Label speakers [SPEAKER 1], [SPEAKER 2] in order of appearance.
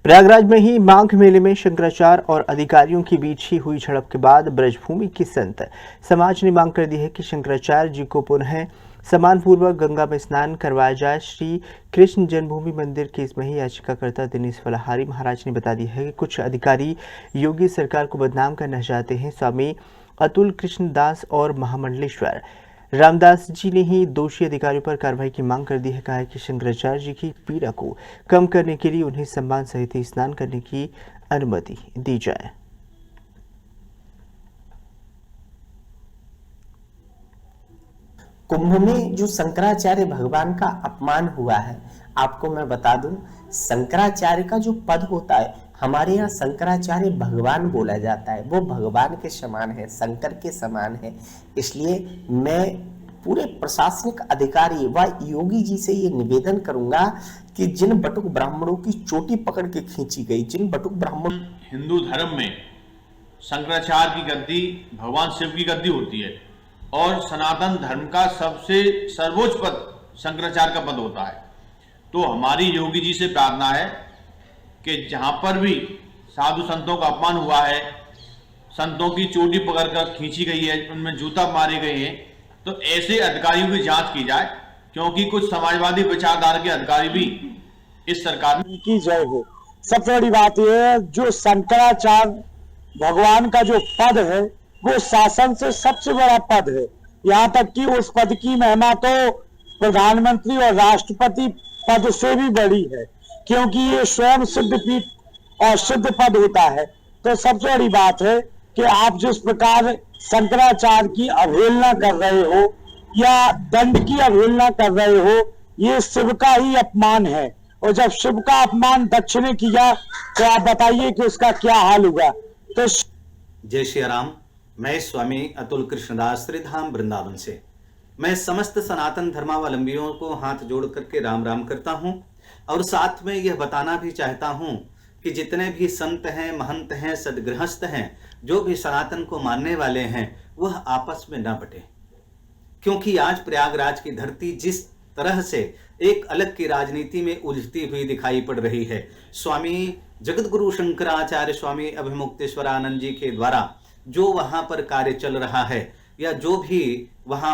[SPEAKER 1] प्रयागराज में ही माघ मेले में शंकराचार्य और अधिकारियों के बीच ही हुई झड़प के बाद ब्रजभूमि की संत समाज ने मांग कर दी है कि शंकराचार्य जी को पुनः सम्मानपूर्वक गंगा में स्नान करवाया जाए। श्री कृष्ण जन्मभूमि मंदिर केस में ही याचिकाकर्ता दिनेश फलाहारी महाराज ने बता दिया है कि कुछ अधिकारी योगी सरकार को बदनाम करना चाहते हैं। स्वामी अतुल कृष्ण दास और महामंडलेश्वर रामदास जी ने ही दोषी अधिकारियों पर कार्रवाई की मांग कर दी है। कहा है कि शंकराचार्य जी की पीड़ा को कम करने के लिए उन्हें सम्मान सहित स्नान करने की अनुमति दी जाए।
[SPEAKER 2] कुंभ में जो शंकराचार्य भगवान का अपमान हुआ है, आपको मैं बता दूं, शंकराचार्य का जो पद होता है, हमारे यहाँ शंकराचार्य भगवान बोला जाता है, वो भगवान के समान है, शंकर के समान है। इसलिए मैं पूरे प्रशासनिक अधिकारी व योगी जी से ये निवेदन करूंगा कि जिन बटुक ब्राह्मणों की चोटी पकड़ के खींची गई, जिन बटुक ब्राह्मण
[SPEAKER 3] हिंदू धर्म में शंकराचार्य की गद्दी भगवान शिव की गद्दी होती है और सनातन धर्म का सबसे सर्वोच्च पद शंकराचार्य का पद होता है। तो हमारी योगी जी से प्रार्थना है कि जहां पर भी साधु संतों का अपमान हुआ है, संतों की चोटी पकड़कर खींची गई है, उनमें जूता मारे गए हैं, तो ऐसे अधिकारियों की जांच की जाए, क्योंकि कुछ समाजवादी विचारधारा के अधिकारी भी इस सरकार में
[SPEAKER 4] की जय हो। सबसे बड़ी बात यह है, जो शंकराचार्य भगवान का जो पद है वो शासन से सबसे बड़ा पद है। यहाँ तक कि उस पद की महिमा तो प्रधानमंत्री और राष्ट्रपति पद से भी बड़ी है, क्योंकि ये स्वयं सिद्ध पीठ और सिद्ध पद होता है। तो सबसे बड़ी बात है कि आप जिस प्रकार शंकराचार्य की अवहेलना कर रहे हो या दंड की अवहेलना कर रहे हो, ये शिव का ही अपमान है। और जब शिव का अपमान दक्ष ने किया तो आप बताइए कि उसका क्या हाल हुआ। तो
[SPEAKER 5] जय श्री राम। मैं स्वामी अतुल कृष्णदास श्रीधाम वृंदावन से मैं समस्त सनातन धर्मावलंबियों को हाथ जोड़ करके राम राम करता हूं और साथ में यह बताना भी चाहता हूं कि जितने भी संत हैं, महंत हैं, सदगृहस्थ हैं, जो भी सनातन को मानने वाले हैं, वह आपस में न बटे, क्योंकि आज प्रयागराज की धरती जिस तरह से एक अलग की राजनीति में उलझती हुई दिखाई पड़ रही है, स्वामी जगत गुरु शंकराचार्य स्वामी अभिमुक्तेश्वरानंद जी के द्वारा जो वहां पर कार्य चल रहा है या जो भी वहां